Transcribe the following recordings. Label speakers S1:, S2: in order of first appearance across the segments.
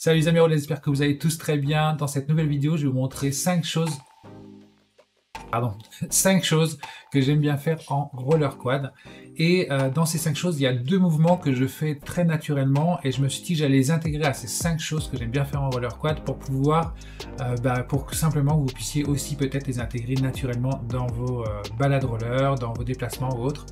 S1: Salut les amis, j'espère que vous allez tous très bien. Dans cette nouvelle vidéo, je vais vous montrer 5 choses, 5 choses que j'aime bien faire en roller quad. Et dans ces 5 choses, il y a 2 mouvements que je fais très naturellement et je me suis dit que j'allais les intégrer à ces 5 choses que j'aime bien faire en roller quad pour pouvoir, pour que simplement vous puissiez aussi peut-être les intégrer naturellement dans vos balades roller, dans vos déplacements ou autres.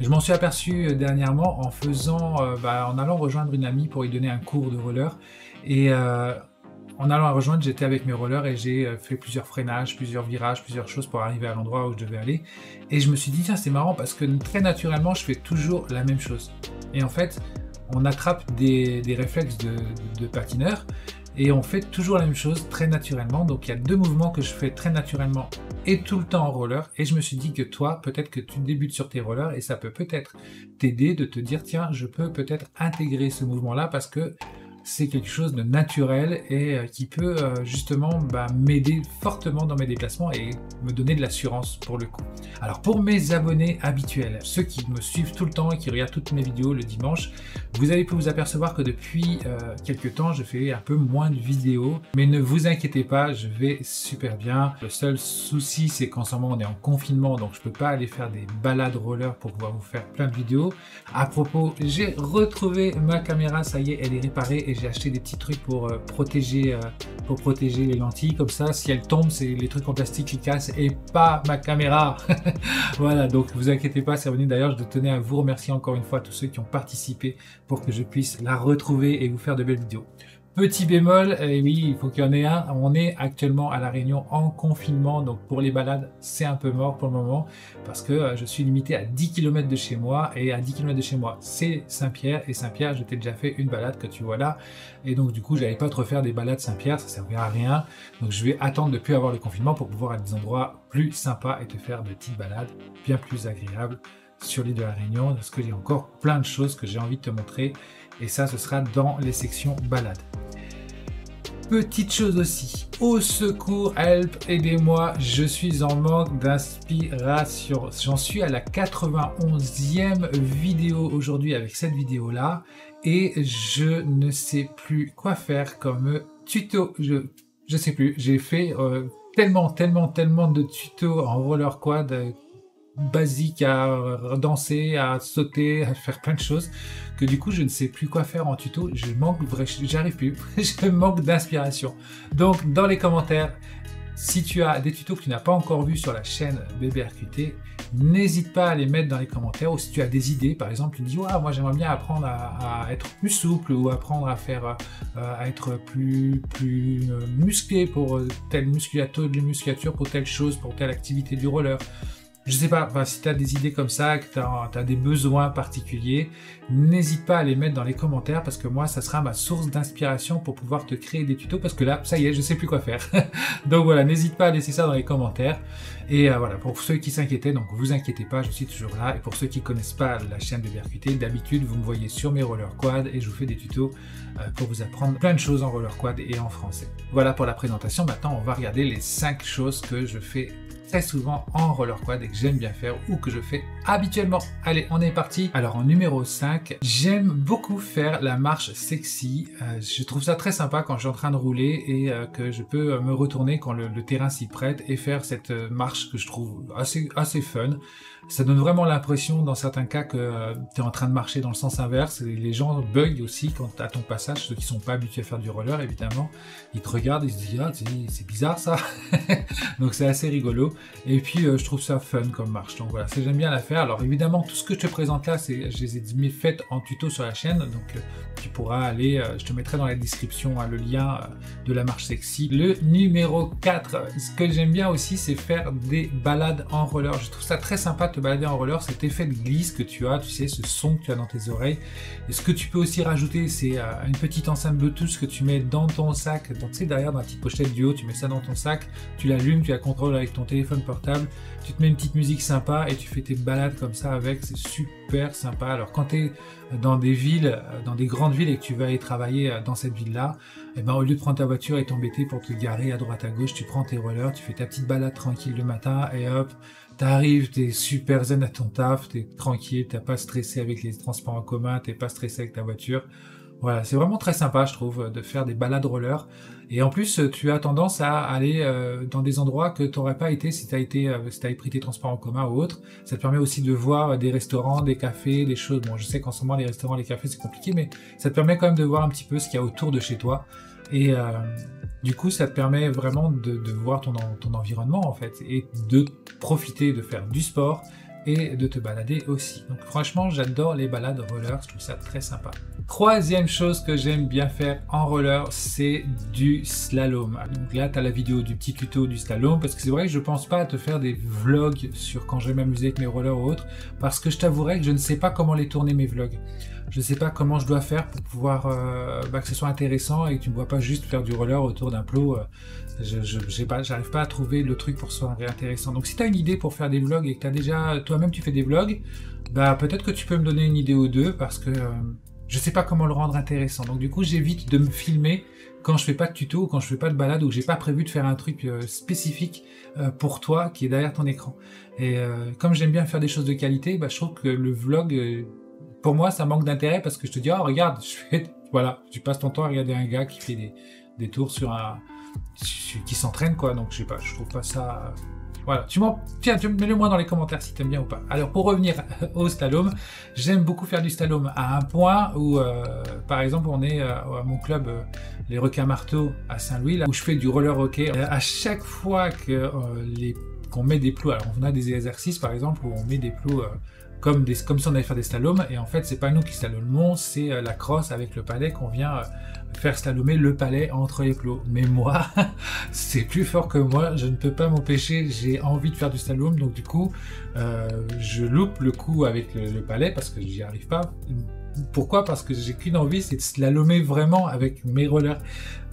S1: Je m'en suis aperçu dernièrement en faisant, en allant rejoindre une amie pour lui donner un cours de roller. Et en allant la rejoindre, j'étais avec mes rollers et j'ai fait plusieurs freinages, plusieurs virages, plusieurs choses pour arriver à l'endroit où je devais aller. Et je me suis dit, tiens, c'est marrant parce que très naturellement, je fais toujours la même chose. Et en fait, on attrape des réflexes de patineur et on fait toujours la même chose très naturellement. Donc il y a 2 mouvements que je fais très naturellement et tout le temps en roller. Et je me suis dit que toi, peut-être que tu débutes sur tes rollers et ça peut peut-être t'aider de te dire, tiens, je peux peut-être intégrer ce mouvement-là parce que c'est quelque chose de naturel et qui peut justement m'aider fortement dans mes déplacements et me donner de l'assurance pour le coup. Alors pour mes abonnés habituels, ceux qui me suivent tout le temps et qui regardent toutes mes vidéos le dimanche, vous allez pu vous apercevoir que depuis quelques temps je fais un peu moins de vidéos, mais ne vous inquiétez pas, je vais super bien. Le seul souci c'est qu'en ce moment on est en confinement, donc je peux pas aller faire des balades roller pour pouvoir vous faire plein de vidéos. À propos, j'ai retrouvé ma caméra, ça y est, elle est réparée et j'ai acheté des petits trucs pour protéger les lentilles, comme ça si elles tombent c'est les trucs en plastique qui cassent et pas ma caméra. Voilà, donc vous inquiétez pas, c'est revenu. D'ailleurs je tenais à vous remercier encore une fois tous ceux qui ont participé pour que je puisse la retrouver et vous faire de belles vidéos. Petit bémol, et oui, il faut qu'il y en ait un, on est actuellement à La Réunion en confinement, donc pour les balades, c'est un peu mort pour le moment, parce que je suis limité à 10 km de chez moi, et à 10 km de chez moi, c'est Saint-Pierre, et Saint-Pierre, je t'ai déjà fait une balade que tu vois là, et donc du coup, j'allais pas te refaire des balades Saint-Pierre, ça servira à rien, donc je vais attendre de plus avoir le confinement pour pouvoir aller à des endroits plus sympas et te faire de petites balades bien plus agréables sur l'île de La Réunion, parce qu'il y a encore plein de choses que j'ai envie de te montrer, et ça, ce sera dans les sections balades. Petite chose aussi, au secours, help, aidez-moi, je suis en manque d'inspiration. J'en suis à la 91e vidéo aujourd'hui avec cette vidéo-là et je ne sais plus quoi faire comme tuto. Je sais plus, j'ai fait tellement de tutos en roller quad basique à danser, à sauter, à faire plein de choses, que du coup je ne sais plus quoi faire en tuto, j'arrive plus, je manque d'inspiration. Donc dans les commentaires, si tu as des tutos que tu n'as pas encore vus sur la chaîne BBRQT, n'hésite pas à les mettre dans les commentaires, ou si tu as des idées, par exemple tu dis ouais, moi j'aimerais bien apprendre à être plus souple ou apprendre à faire à être plus musclé pour telle musculature pour telle chose, pour telle activité du roller. Je sais pas, si tu as des idées comme ça, que tu as des besoins particuliers, n'hésite pas à les mettre dans les commentaires parce que moi, ça sera ma source d'inspiration pour pouvoir te créer des tutos parce que là, ça y est, je sais plus quoi faire. Donc voilà, n'hésite pas à laisser ça dans les commentaires. Et voilà, pour ceux qui s'inquiétaient, donc vous inquiétez pas, je suis toujours là. Et pour ceux qui connaissent pas la chaîne de BRQT, d'habitude, vous me voyez sur mes roller quad et je vous fais des tutos pour vous apprendre plein de choses en roller quad et en français. Voilà pour la présentation. Maintenant, on va regarder les 5 choses que je fais très souvent en roller quad et que j'aime bien faire ou que je fais habituellement. Allez, on est parti. Alors en numéro 5, j'aime beaucoup faire la marche sexy. Je trouve ça très sympa quand je suis en train de rouler et que je peux me retourner quand le terrain s'y prête et faire cette marche que je trouve assez fun. Ça donne vraiment l'impression dans certains cas que tu es en train de marcher dans le sens inverse et les gens bug aussi quand à ton passage, ceux qui sont pas habitués à faire du roller évidemment, ils te regardent, ils se disent ah c'est bizarre ça. Donc c'est assez rigolo et puis je trouve ça fun comme marche, donc voilà, j'aime bien la faire. Alors évidemment tout ce que je te présente là, je les ai faites en tuto sur la chaîne, donc tu pourras aller, je te mettrai dans la description le lien de la marche sexy. Le numéro 4, ce que j'aime bien aussi c'est faire des balades en roller. Je trouve ça très sympa de te balader en roller, cet effet de glisse que tu as, tu sais, ce son que tu as dans tes oreilles. Et ce que tu peux aussi rajouter, c'est une petite enceinte Bluetooth que tu mets dans ton sac, donc tu sais, derrière dans la petite pochette du haut, tu mets ça dans ton sac, tu l'allumes, tu la contrôles avec ton téléphone portable, tu te mets une petite musique sympa et tu fais tes balades comme ça avec, c'est super sympa. Alors quand tu es dans des villes, dans des grandes villes et que tu vas aller travailler dans cette ville-là, et ben, au lieu de prendre ta voiture et t'embêter pour te garer à droite à gauche, tu prends tes rollers, tu fais ta petite balade tranquille le matin et hop, t'arrives, t'es super zen à ton taf, t'es tranquille, t'as pas stressé avec les transports en commun, t'es pas stressé avec ta voiture. Voilà, c'est vraiment très sympa, je trouve, de faire des balades roller. Et en plus, tu as tendance à aller dans des endroits que tu n'aurais pas été si tu avais pris tes transports en commun ou autre. Ça te permet aussi de voir des restaurants, des cafés, des choses. Bon, je sais qu'en ce moment, les restaurants, les cafés, c'est compliqué, mais ça te permet quand même de voir un petit peu ce qu'il y a autour de chez toi. Et du coup, ça te permet vraiment de voir ton environnement, en fait, et de profiter de faire du sport et de te balader aussi. Donc franchement, j'adore les balades roller, je trouve ça très sympa. Troisième chose que j'aime bien faire en roller, c'est du slalom. Donc là, tu as la vidéo du petit tuto du slalom, parce que c'est vrai que je pense pas à te faire des vlogs sur quand je vais m'amuser avec mes rollers ou autres, parce que je t'avouerai que je ne sais pas comment les tourner mes vlogs. Je ne sais pas comment je dois faire pour pouvoir que ce soit intéressant et que tu ne me vois pas juste faire du roller autour d'un plot. J'arrive pas à trouver le truc pour que ce soit intéressant. Donc si tu as une idée pour faire des vlogs et que tu as déjà, toi-même tu fais des vlogs, bah peut-être que tu peux me donner une idée ou deux parce que je sais pas comment le rendre intéressant. Donc du coup j'évite de me filmer quand je fais pas de tuto ou quand je fais pas de balade ou que j'ai pas prévu de faire un truc spécifique pour toi qui est derrière ton écran. Et comme j'aime bien faire des choses de qualité, bah, je trouve que le vlog... pour moi, ça manque d'intérêt parce que je te dis, oh regarde, voilà, tu passes ton temps à regarder un gars qui fait des tours qui s'entraîne quoi. Donc je sais pas, je trouve pas ça. Voilà, tiens, mets-le moi dans les commentaires si t'aimes bien ou pas. Alors pour revenir au slalom, j'aime beaucoup faire du slalom à un point où, par exemple, on est à mon club, les Requins Marteaux à Saint-Louis, là où je fais du roller hockey. À chaque fois qu'on met des plots, alors on a des exercices par exemple où on met des plots comme si on allait faire des slaloms, et en fait c'est pas nous qui slalomons, c'est la crosse avec le palais qu'on vient faire slalomer le palais entre les plots. Mais moi, c'est plus fort que moi, je ne peux pas m'empêcher, j'ai envie de faire du slalom, donc du coup je loupe le coup avec le palais parce que j'y arrive pas. Pourquoi? Parce que j'ai qu'une envie, c'est de slalomer vraiment avec mes rollers.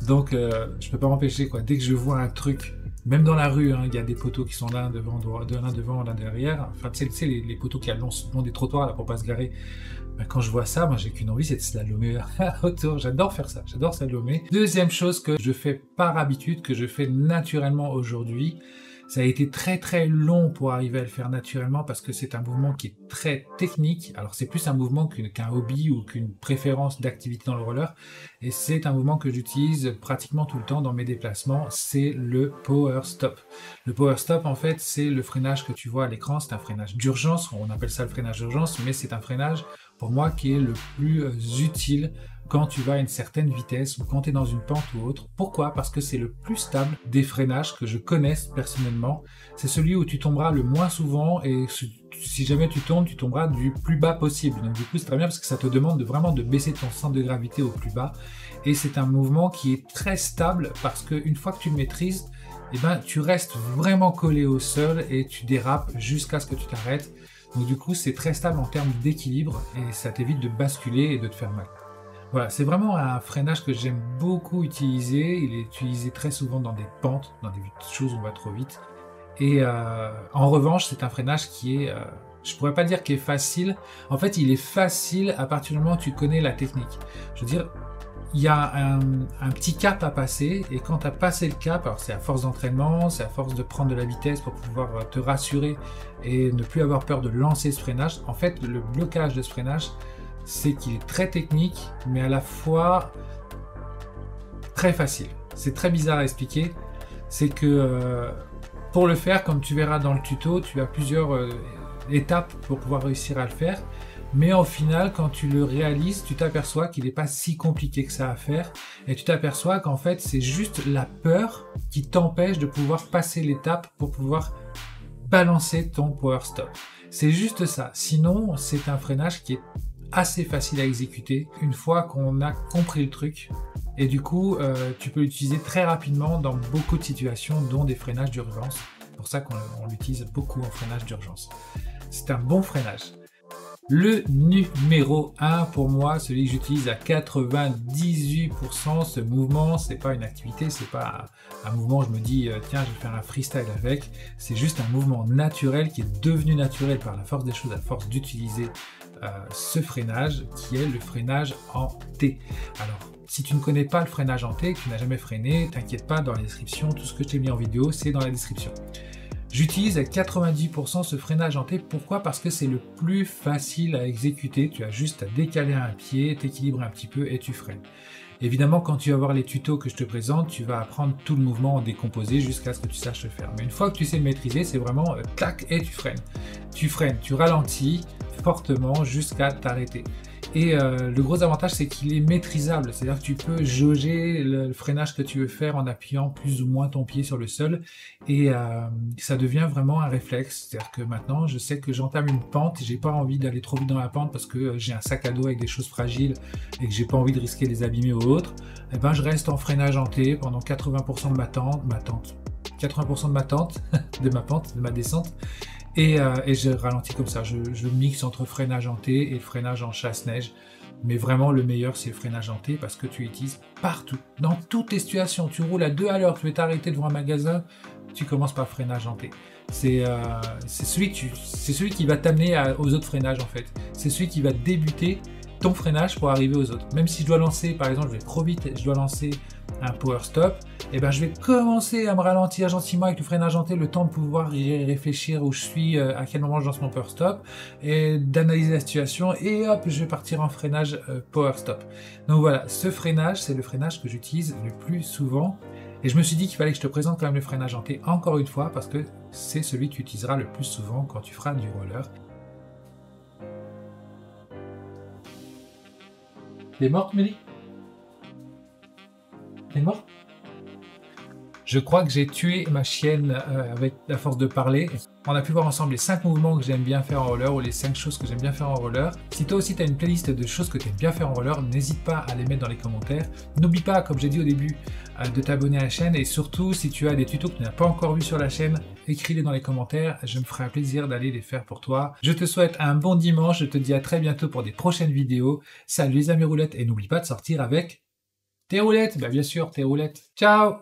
S1: Donc je peux pas m'empêcher quoi. Dès que je vois un truc, même dans la rue, hein, il y a des poteaux qui sont l'un devant, l'un derrière. Enfin, tu sais, les poteaux qui allongent long des trottoirs là pour pas se garer. Ben, quand je vois ça, moi j'ai qu'une envie, c'est de slalomer autour. J'adore faire ça, j'adore slalomer. Deuxième chose que je fais par habitude, que je fais naturellement aujourd'hui, ça a été très très long pour arriver à le faire naturellement parce que c'est un mouvement qui est très technique. Alors c'est plus un mouvement qu'un hobby ou qu'une préférence d'activité dans le roller. Et c'est un mouvement que j'utilise pratiquement tout le temps dans mes déplacements. C'est le power stop. Le power stop en fait c'est le freinage que tu vois à l'écran. C'est un freinage d'urgence. On appelle ça le freinage d'urgence, mais c'est un freinage pour moi qui est le plus utile quand tu vas à une certaine vitesse ou quand tu es dans une pente ou autre. Pourquoi? Parce que c'est le plus stable des freinages que je connaisse personnellement. C'est celui où tu tomberas le moins souvent et si jamais tu tombes, tu tomberas du plus bas possible. Donc du coup, c'est très bien parce que ça te demande vraiment de baisser ton centre de gravité au plus bas. Et c'est un mouvement qui est très stable parce qu'une fois que tu le maîtrises, eh ben, tu restes vraiment collé au sol et tu dérapes jusqu'à ce que tu t'arrêtes. Donc du coup, c'est très stable en termes d'équilibre et ça t'évite de basculer et de te faire mal. Voilà, c'est vraiment un freinage que j'aime beaucoup utiliser. Il est utilisé très souvent dans des pentes, dans des choses où on va trop vite. Et en revanche, c'est un freinage qui est, je pourrais pas dire qu'il est facile. En fait, il est facile à partir du moment où tu connais la technique. Je veux dire, il y a un petit cap à passer. Et quand tu as passé le cap, alors c'est à force d'entraînement, c'est à force de prendre de la vitesse pour pouvoir te rassurer et ne plus avoir peur de lancer ce freinage. En fait, le blocage de ce freinage, c'est qu'il est très technique, mais à la fois très facile. C'est très bizarre à expliquer. C'est que pour le faire, comme tu verras dans le tuto, tu as plusieurs étapes pour pouvoir réussir à le faire. Mais au final, quand tu le réalises, tu t'aperçois qu'il n'est pas si compliqué que ça à faire. Et tu t'aperçois qu'en fait, c'est juste la peur qui t'empêche de pouvoir passer l'étape pour pouvoir balancer ton power stop. C'est juste ça. Sinon, c'est un freinage qui est assez facile à exécuter une fois qu'on a compris le truc et du coup tu peux l'utiliser très rapidement dans beaucoup de situations dont des freinages d'urgence. C'est pour ça qu'on l'utilise beaucoup en freinage d'urgence. C'est un bon freinage. Le numéro 1 pour moi, celui que j'utilise à 98%, ce mouvement, c'est pas une activité, c'est pas un mouvement où je me dis tiens je vais faire un freestyle avec, c'est juste un mouvement naturel qui est devenu naturel par la force des choses, à force d'utiliser ce freinage qui est le freinage en T. Alors si tu ne connais pas le freinage en T, que tu n'as jamais freiné, t'inquiète pas, dans la description, tout ce que je t'ai mis en vidéo, c'est dans la description. J'utilise à 90% ce freinage hanté. Pourquoi? Parce que c'est le plus facile à exécuter. Tu as juste à décaler un pied, t'équilibrer un petit peu et tu freines. Évidemment, quand tu vas voir les tutos que je te présente, tu vas apprendre tout le mouvement en décomposé jusqu'à ce que tu saches le faire. Mais une fois que tu sais le maîtriser, c'est vraiment clac et tu freines. Tu freines, tu ralentis fortement jusqu'à t'arrêter. Et le gros avantage, c'est qu'il est maîtrisable. C'est-à-dire que tu peux jauger le freinage que tu veux faire en appuyant plus ou moins ton pied sur le sol. Et ça devient vraiment un réflexe. C'est-à-dire que maintenant, je sais que j'entame une pente et j'ai pas envie d'aller trop vite dans la pente parce que j'ai un sac à dos avec des choses fragiles et que j'ai pas envie de risquer de les abîmer ou autre. Et ben, je reste en freinage hanté pendant 80% de ma tente, 80% de ma tente, de ma descente. Et je ralentis comme ça, je mixe entre freinage hanté et freinage en chasse-neige. Mais vraiment, le meilleur, c'est le freinage hanté parce que tu l'utilises partout, dans toutes les situations. Tu roules à 2 à l'heure, tu veux t'arrêter devant un magasin, tu commences par le freinage hanté. C'est celui qui va t'amener aux autres freinages en fait. C'est celui qui va débuter ton freinage pour arriver aux autres. Même si je dois lancer, par exemple, je vais trop vite, je dois lancer un power stop, et ben je vais commencer à me ralentir gentiment avec le freinage hanté, le temps de pouvoir y réfléchir où je suis, à quel moment je lance mon power stop, et d'analyser la situation, et hop, je vais partir en freinage power stop. Donc voilà, ce freinage, c'est le freinage que j'utilise le plus souvent, et je me suis dit qu'il fallait que je te présente quand même le freinage hanté encore une fois, parce que c'est celui que tu utiliseras le plus souvent quand tu feras du roller. T'es morte, Mélie? T'es morte? Je crois que j'ai tué ma chienne avec la force de parler. On a pu voir ensemble les 5 mouvements que j'aime bien faire en roller ou les 5 choses que j'aime bien faire en roller. Si toi aussi tu as une playlist de choses que tu aimes bien faire en roller, n'hésite pas à les mettre dans les commentaires. N'oublie pas, comme j'ai dit au début, de t'abonner à la chaîne et surtout si tu as des tutos que tu n'as pas encore vus sur la chaîne, écris-les dans les commentaires. Je me ferai un plaisir d'aller les faire pour toi. Je te souhaite un bon dimanche, je te dis à très bientôt pour des prochaines vidéos. Salut les amis roulettes et n'oublie pas de sortir avec tes roulettes, bah bien sûr tes roulettes. Ciao!